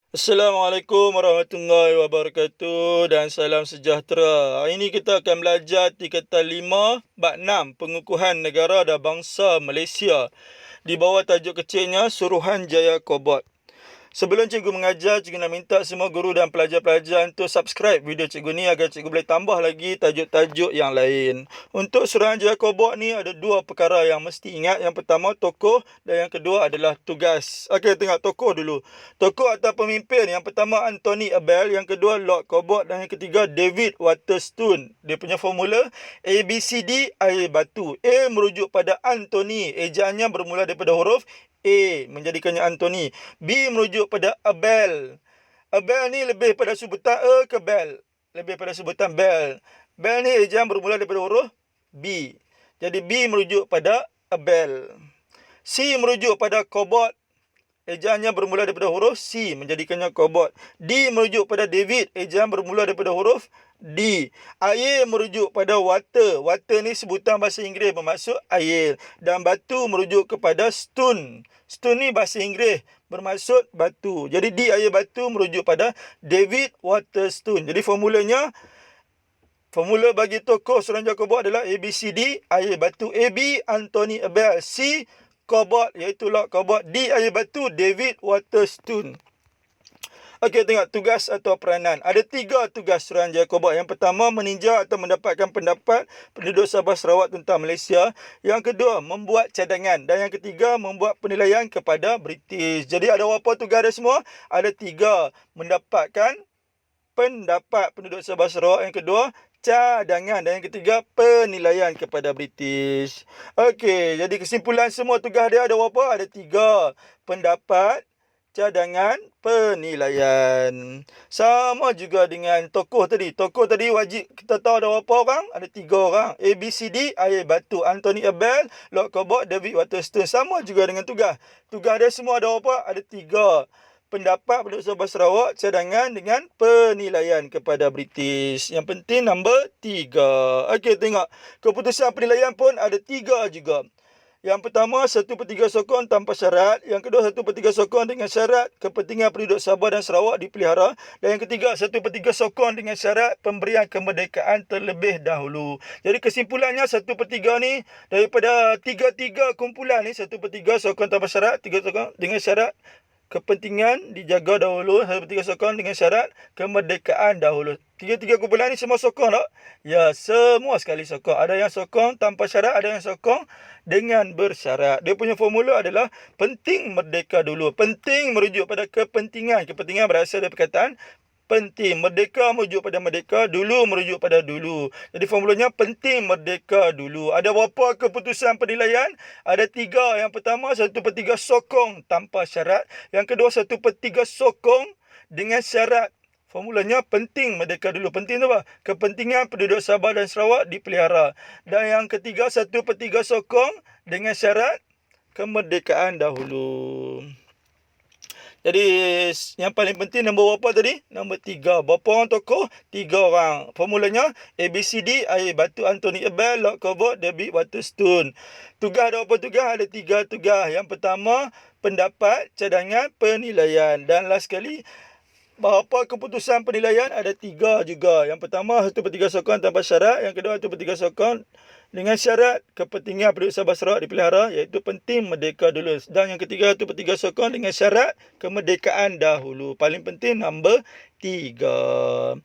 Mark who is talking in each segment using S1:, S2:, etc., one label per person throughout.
S1: Assalamualaikum warahmatullahi wabarakatuh dan salam sejahtera. Hari ini kita akan belajar tingkatan 5 bab 6 pengukuhan negara dan bangsa Malaysia di bawah tajuk kecilnya Suruhanjaya Kobot. Sebelum cikgu mengajar, cikgu nak minta semua guru dan pelajar-pelajar untuk subscribe video cikgu ni agar cikgu boleh tambah lagi tajuk-tajuk yang lain. Untuk Suruhanjaya Kobot ni ada dua perkara yang mesti ingat. Yang pertama tokoh dan yang kedua adalah tugas. Okey, tengok tokoh dulu. Tokoh atau pemimpin yang pertama Anthony Abel, yang kedua Lord Kobot dan yang ketiga David Waterstone. Dia punya formula ABCD air batu. A merujuk pada Anthony, ejaannya bermula daripada huruf A menjadikannya Anthony. B merujuk pada Abel. Abel ni lebih pada sebutan A ke Bel? Lebih pada sebutan Bel. Bel ni ejaan bermula daripada huruf B. Jadi B merujuk pada Abel. C merujuk pada Kobot. Ejaannya bermula daripada huruf C menjadikannya Kobot. D merujuk pada David. Ejaan bermula daripada huruf D. Air merujuk pada water. Water ni sebutan bahasa Inggeris bermaksud air. Dan batu merujuk kepada stone. Stone ni bahasa Inggeris bermaksud batu. Jadi D air batu merujuk pada David Waterstone. Jadi formula bagi tokoh Suruhanjaya Kobot adalah ABCD, air batu AB, Anthony Abel. C, Kobot iaitu Lord Kobot. D, air batu, David Waterstone. Okey, tengok tugas atau peranan. Ada 3 tugas Suruhanjaya Kobot. Yang pertama, meninjau atau mendapatkan pendapat penduduk Sabah Sarawak tentang Malaysia. Yang kedua, membuat cadangan. Dan yang ketiga, membuat penilaian kepada British. Jadi ada apa tugas dia semua? Ada 3. Mendapatkan pendapat penduduk Sabah Sarawak. Yang kedua, cadangan. Dan yang ketiga, penilaian kepada British. Okey, jadi kesimpulan semua tugas dia ada apa? Ada 3. Pendapat, cadangan, penilaian. Sama juga dengan tokoh tadi. Tokoh tadi wajib kita tahu ada berapa orang? Ada 3 orang. ABCD, air batu. Anthony Abel, Lord Kobot, David Waterstone. Sama juga dengan tugas. Tugas dia semua ada berapa? Ada 3. Pendapat penduduk Sabah Sarawak, cadangan dengan penilaian kepada British. Yang penting nombor 3. Okey, tengok. Keputusan penilaian pun ada 3 juga. Yang pertama, 1/3 sokong tanpa syarat. Yang kedua, 1/3 sokong dengan syarat kepentingan penduduk Sabah dan Sarawak dipelihara. Dan yang ketiga, 1/3 sokong dengan syarat pemberian kemerdekaan terlebih dahulu. Jadi kesimpulannya 1/3 ni daripada 3 kumpulan ni, 1/3 sokong tanpa syarat, 3 sokong dengan syarat kepentingan dijaga dahulu, 1/3 sokong dengan syarat kemerdekaan dahulu. 3 kumpulan ni semua sokong tak? Ya, semua sekali sokong. Ada yang sokong tanpa syarat, ada yang sokong dengan bersyarat. Dia punya formula adalah penting merdeka dulu. Penting merujuk pada kepentingan. Kepentingan berasal dari perkataan penting. Merdeka merujuk pada merdeka, dulu merujuk pada dulu. Jadi formulanya penting merdeka dulu. Ada berapa keputusan penilaian? Ada 3. Yang pertama, 1/3 sokong tanpa syarat. Yang kedua, 1/3 sokong dengan syarat. Formulanya penting merdeka dulu. Penting tu apa? Kepentingan penduduk Sabah dan Sarawak dipelihara. Dan yang ketiga, 1/3 sokong dengan syarat kemerdekaan dahulu. Jadi yang paling penting nombor berapa tadi? Nombor 3. Berapa orang tokoh? 3 orang. Formulanya ABCD, air batu, Anthony Abel, Lord Kobot, David Waterstone. Tugas ada berapa tugas? Ada 3 tugas. Yang pertama, pendapat, cadangan, penilaian. Dan last sekali, berapa keputusan penilaian? Ada 3 juga. Yang pertama, 1/3 sokong tanpa syarat. Yang kedua, 1/3 sokong dengan syarat kepentingan penduduk Sabah Sarawak dipelihara, iaitu penting merdeka dulu. Dan yang ketiga, 1/3 sokong dengan syarat kemerdekaan dahulu. Paling penting nombor 3.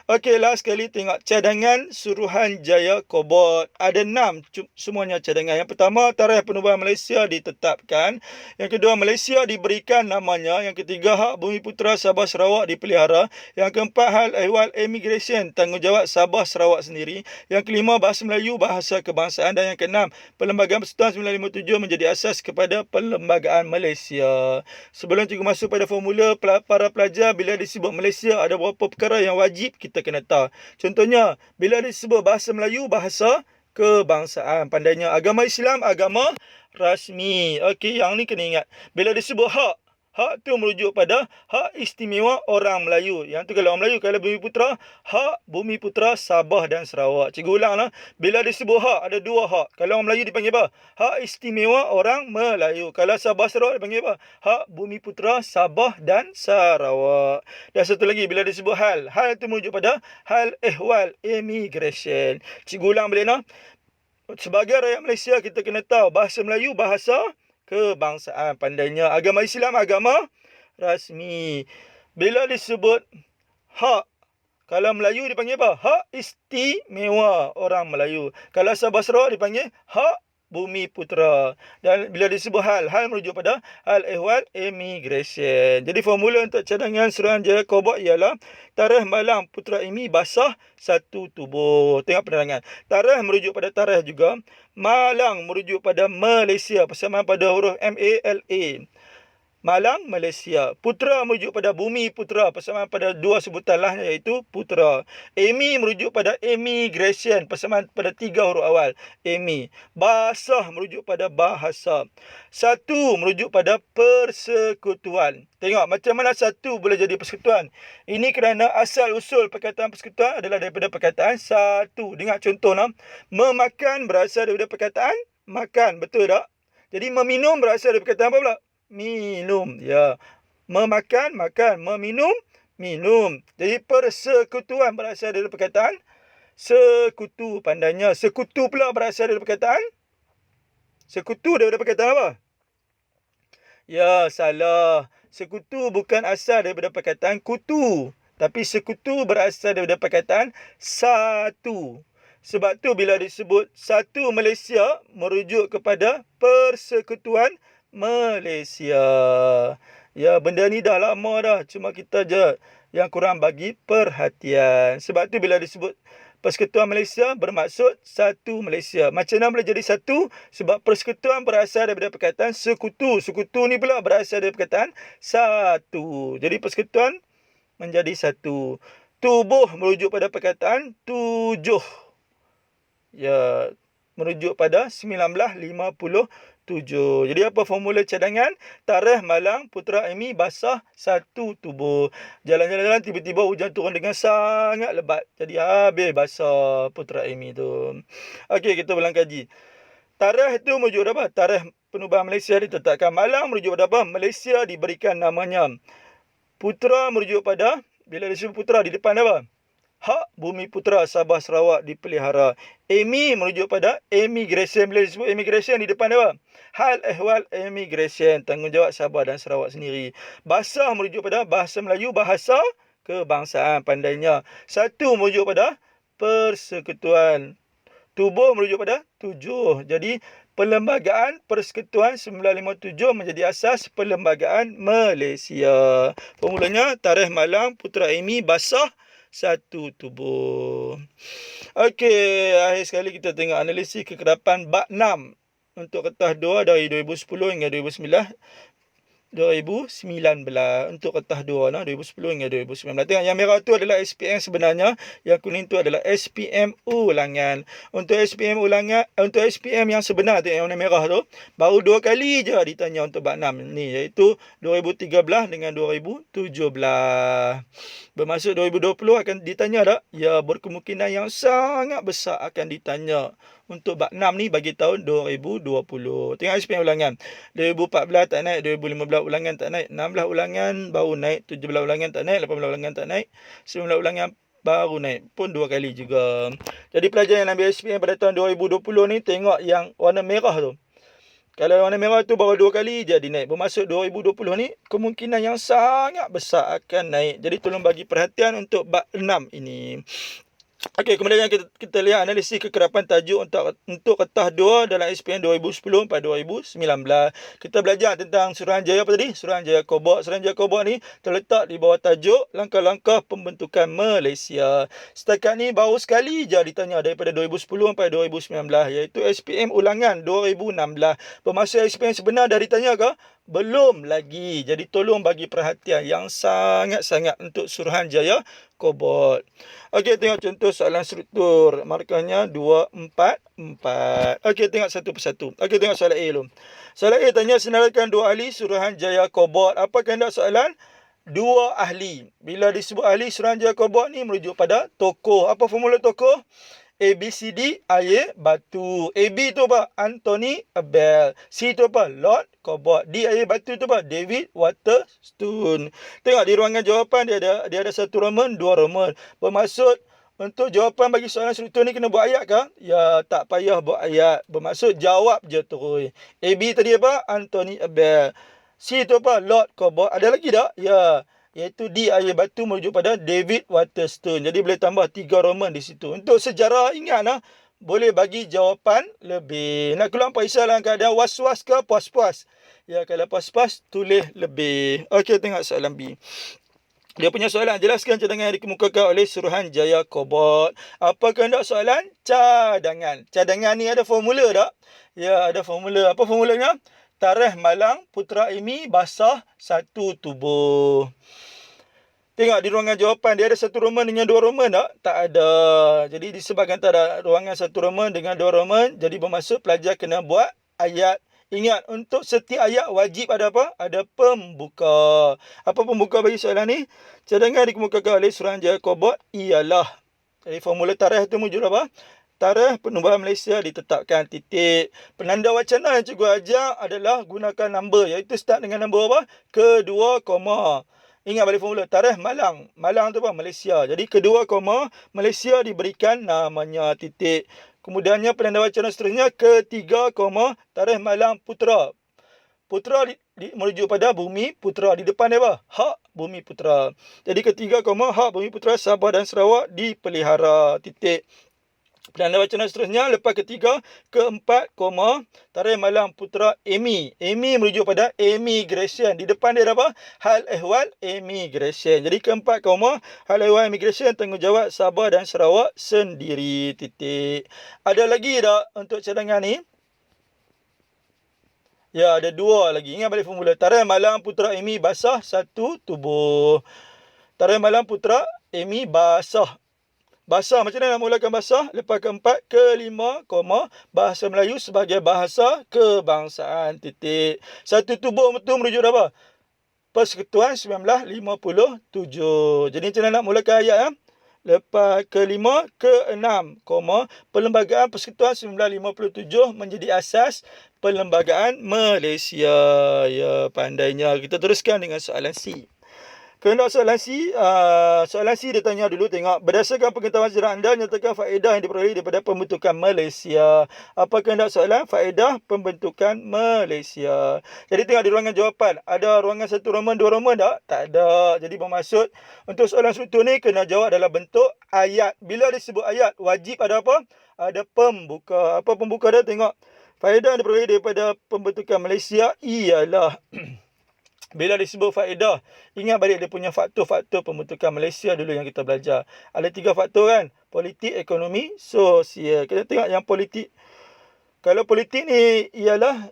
S1: Okey, last sekali tengok cadangan Suruhanjaya Kobot. Ada 6 semuanya cadangan. Yang pertama, tarikh penubuhan Malaysia ditetapkan. Yang kedua, Malaysia diberikan namanya. Yang ketiga, hak bumi putera Sabah Sarawak dipelihara. Yang keempat, hal ehwal immigration, tanggungjawab Sabah Sarawak sendiri. Yang kelima, bahasa Melayu, bahasa kebangsaan. Dan yang keenam, Perlembagaan Persatuan 1957 menjadi asas kepada Perlembagaan Malaysia. Sebelum cikgu masuk pada formula, para pelajar bila disebut Malaysia, ada beberapa perkara yang wajib kita kena tahu. Contohnya, bila disebut bahasa Melayu, bahasa kebangsaan. Pandainya agama Islam, agama rasmi. Okey, yang ni kena ingat. Bila disebut hak hak tu merujuk pada hak istimewa orang Melayu. Yang tu kalau orang Melayu, kalau Bumiputera, hak Bumiputera Sabah dan Sarawak. Cikgu ulanglah, bila disebut hak, ada dua hak. Kalau orang Melayu dipanggil apa? Hak istimewa orang Melayu. Kalau Sabah Sarawak dipanggil apa? Hak Bumiputera Sabah dan Sarawak. Dan satu lagi, bila disebut hal, hal tu merujuk pada hal ehwal immigration. Cikgu ulang balik nah. Sebagai rakyat Malaysia, kita kena tahu bahasa Melayu bahasa kebangsaan. Pandainya, agama Islam agama rasmi. Bila disebut hak, kalau Melayu dipanggil apa? Hak istimewa orang Melayu. Kalau Sabah Sarawak dipanggil hak Bumiputera. Dan bila disebut hal, hal merujuk pada hal ehwal immigration. Jadi formula untuk cadangan Suruhanjaya Kobok ialah tarikh malang Putra Imi basah satu tubuh. Tengok penerangan. Tarikh merujuk pada tarikh juga. Malang merujuk pada Malaysia. Persamaan pada huruf M-A-L-A. Malang, Malaysia. Putera merujuk pada Bumi Putera. Persamaan pada dua sebutan lahnya iaitu Putera. Emi merujuk pada immigration. Persamaan pada tiga huruf awal. Emi. Basah merujuk pada bahasa. Satu merujuk pada persekutuan. Tengok macam mana satu boleh jadi persekutuan. Ini kerana asal usul perkataan persekutuan adalah daripada perkataan satu. Dengar contoh nah. Memakan berasal daripada perkataan makan. Betul tak? Jadi meminum berasal daripada perkataan apa pula? Minum. Ya. Memakan, makan. Meminum, minum. Jadi persekutuan berasal dari perkataan sekutu. Pandainya. Sekutu pula berasal dari perkataan sekutu daripada perkataan apa? Ya, salah. Sekutu bukan asal daripada perkataan kutu. Tapi sekutu berasal daripada perkataan satu. Sebab tu bila disebut satu Malaysia merujuk kepada persekutuan Malaysia. Ya, benda ni dah lama dah. Cuma kita je yang kurang bagi perhatian. Sebab tu bila disebut Persekutuan Malaysia bermaksud satu Malaysia. Macam mana boleh jadi satu? Sebab persekutuan berasal daripada perkataan sekutu. Sekutu ni pula berasal daripada perkataan satu. Jadi persekutuan menjadi satu. Tubuh merujuk pada perkataan tujuh. Ya, merujuk pada 1957. Jadi apa formula cadangan? Tarikh malang Putra Imi basah satu tubuh. Jalan-jalan tiba-tiba hujan turun dengan sangat lebat. Jadi habis basah Putra Imi tu. Okey, kita ulang kaji. Tarikh itu merujuk apa? Tarikh penubuhan Malaysia ditetapkan. Malang merujuk pada apa? Malaysia diberikan namanya. Putra merujuk pada, bila disebut Putra di depan apa? Hak Bumiputera Sabah Sarawak dipelihara. Emi merujuk pada immigration. Bila disebut immigration di depan apa? Hal ehwal immigration. Tanggungjawab Sabah dan Sarawak sendiri. Basah merujuk pada bahasa Melayu, bahasa kebangsaan. Pandainya. Satu merujuk pada persekutuan. Tubuh merujuk pada tujuh. Jadi Perlembagaan Persekutuan 1957 menjadi asas Perlembagaan Malaysia. Formulanya tarikh malang Putra Emi basah satu tubuh. Okey, akhir sekali kita tengok analisis kekerapan bab 6 untuk kertas 2 dari 2010 hingga 2019. Untuk kertas 2 nah, 2010 hingga 2019. Tengok yang merah tu adalah SPM sebenarnya, yang kuning tu adalah SPM ulangan. Untuk SPM ulangan, untuk SPM yang sebenar tu yang warna merah tu, baru 2 kali je ditanya untuk bab 6 ni, iaitu 2013 dengan 2017. Bermaksud 2020 akan ditanya tak? Ya, berkemungkinan yang sangat besar akan ditanya untuk bab 6 ni bagi tahun 2020. Tengok SPM ulangan. 2014 tak naik, 2015 ulangan tak naik, 16 ulangan baru naik, 17 ulangan tak naik, 18 ulangan tak naik, 19 ulangan baru naik. Pun 2 kali juga. Jadi pelajar yang ambil SPM pada tahun 2020 ni, tengok yang warna merah tu. Kalau warna merah tu baru 2 kali jadi naik. Bermaksud 2020 ni kemungkinan yang sangat besar akan naik. Jadi tolong bagi perhatian untuk bab 6 ini. Okey, kemudian kita lihat analisis kekerapan tajuk untuk kertas 2 dalam SPM 2010 pada 2019. Kita belajar tentang Suruhanjaya apa tadi? Suruhanjaya Kobok. Suruhanjaya Kobok ni terletak di bawah tajuk langkah-langkah pembentukan Malaysia. Setakat ni baru sekali je ditanya daripada 2010 sampai 2019, iaitu SPM ulangan 2016. Bermaksud SPM sebenar dah ditanya ke? Belum lagi. Jadi tolong bagi perhatian yang sangat-sangat untuk Suruhanjaya Kobot. Okey, tengok contoh soalan struktur. Markahnya 2, 4, 4. Okey, tengok satu persatu. Okey, tengok soalan A dulu. Soalan A tanya senaraikan dua ahli Suruhanjaya Kobot. Apa kehendak soalan? Dua ahli. Bila disebut ahli Suruhanjaya Kobot ni merujuk pada tokoh. Apa formula tokoh? A, B, C, D, air, batu. A, B tu apa? Anthony Abel. C tu apa? Lord Kobot. D, air, batu tu apa? David Waterstone. Tengok di ruangan jawapan dia ada satu roman, dua roman. Bermaksud untuk jawapan bagi soalan struktur ni kena buat ayat ke? Ya, tak payah buat ayat. Bermaksud jawab je terus. A, B tadi apa? Anthony Abel. C tu apa? Lord Kobot. Ada lagi tak? Ya. Iaitu D, air batu merujuk pada David Waterstone. Jadi boleh tambah 3 roman di situ. Untuk sejarah ingat lah. Boleh bagi jawapan lebih. Nak keluar Faisal dalam keadaan was-was ke puas-puas? Ya, kalau puas-puas tulis lebih. Okey, tengok soalan B. Dia punya soalan, jelaskan cadangan yang dikemukakan oleh Suruhanjaya Kobot. Apa kehendak soalan? Cadangan. Cadangan ni ada formula tak? Ya, ada formula. Apa formulanya? Tarikh Malang Putra Amy basah satu tubuh. Tengok di ruangan jawapan dia ada satu roman dengan dua roman tak? Tak ada. Jadi disebabkan tak ada ruangan satu roman dengan dua roman, jadi bermaksud pelajar kena buat ayat. Ingat, untuk setiap ayat wajib ada apa? Ada pembuka. Apa pembuka bagi soalan ni? Cadangan dikemukakan oleh Suruhanjaya Kobot ialah. Jadi formula tarikh tu wujud apa? Tarikh penubuhan Malaysia ditetapkan titik. Penanda wacana yang cikgu ajar adalah gunakan nombor, iaitu start dengan nombor apa? Kedua koma. Ingat balik formula. Tarikh Malang. Malang tu apa? Malaysia. Jadi kedua koma Malaysia diberikan namanya titik. Kemudiannya penanda wacana seterusnya ketiga koma tarikh Malang Putra. Putra merujuk pada Bumi Putra. Di depan dia apa? Hak Bumi Putra. Jadi ketiga koma hak Bumi Putra Sabah dan Sarawak dipelihara. Titik. Penanda wacana seterusnya lepas ketiga, keempat koma tarikh Malang Putra Amy. Amy merujuk pada immigration. Di depan dia ada apa? Hal ehwal immigration. Jadi keempat koma hal ehwal immigration tanggungjawab Sabah dan Sarawak sendiri. Titik. Ada lagi tak untuk cadangan ni? Ya, ada dua lagi. Ingat balik formula. Tarikh Malang Putra Amy basah satu tubuh. Tarikh Malang Putra Amy basah. Basah, macam mana nak mulakan basah? Lepas keempat, kelima, koma, bahasa Melayu sebagai bahasa kebangsaan. Titik. Satu tubuh itu merujuk apa? Persekutuan 1957. Jadi macam mana nak mulakan ayat? Ya? Lepas kelima, keenam, koma, Perlembagaan Persekutuan 1957 menjadi asas Perlembagaan Malaysia. Ya, pandainya. Kita teruskan dengan soalan C. Kehendak soalan C dia tanya dulu, tengok. Berdasarkan pengetahuan sejarah anda, nyatakan faedah yang diperoleh daripada pembentukan Malaysia. Apa kehendak soalan? Faedah pembentukan Malaysia. Jadi tengok di ruangan jawapan. Ada ruangan satu roman, dua roman tak? Tak ada. Jadi bermaksud untuk soalan struktur ni kena jawab dalam bentuk ayat. Bila disebut ayat, wajib ada apa? Ada pembuka. Apa pembuka dia? Tengok. Faedah yang diperoleh daripada pembentukan Malaysia ialah... Bila disebut faedah, ingat balik dia punya faktor-faktor pembentukan Malaysia dulu yang kita belajar. Ada 3 faktor kan? Politik, ekonomi, sosial. Kita tengok yang politik. Kalau politik ni ialah,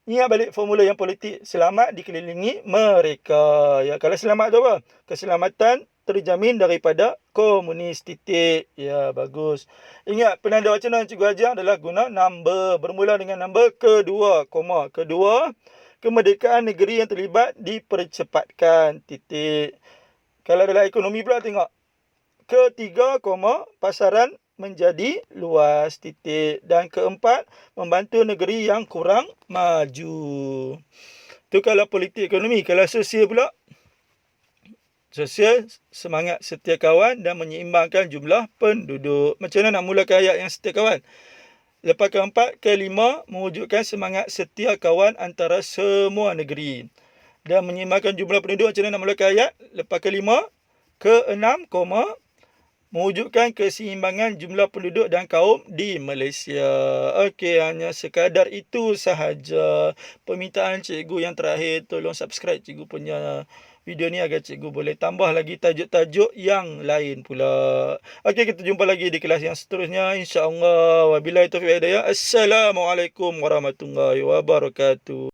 S1: ingat balik formula yang politik. Selamat dikelilingi mereka. Ya, kalau selamat tu apa? Keselamatan terjamin daripada komunis. Titik. Ya, bagus. Ingat, penanda wacana yang cikgu ajar adalah guna number. Bermula dengan number kedua, koma. Kedua, kemerdekaan negeri yang terlibat dipercepatkan. Titik. Kalau dalam ekonomi pula tengok. Ketiga, koma, pasaran menjadi luas. Titik. Dan keempat, membantu negeri yang kurang maju. Itu kalau politik ekonomi. Kalau sosial pula. Sosial, semangat setia kawan dan menyeimbangkan jumlah penduduk. Macam mana nak mulakan ayat yang setia kawan? Lepas keempat, kelima, mewujudkan semangat setia kawan antara semua negeri. Dan menyeimbangkan jumlah penduduk, macam mana nak mulakan ayat? Lepas kelima, keenam, koma, mewujudkan keseimbangan jumlah penduduk dan kaum di Malaysia. Okey, hanya sekadar itu sahaja. Permintaan cikgu yang terakhir, tolong subscribe cikgu punya video ni agar cikgu boleh tambah lagi tajuk-tajuk yang lain pula. Okey, kita jumpa lagi di kelas yang seterusnya, insya-Allah. Wabillahi taufiq wal hidayah. Assalamualaikum warahmatullahi wabarakatuh.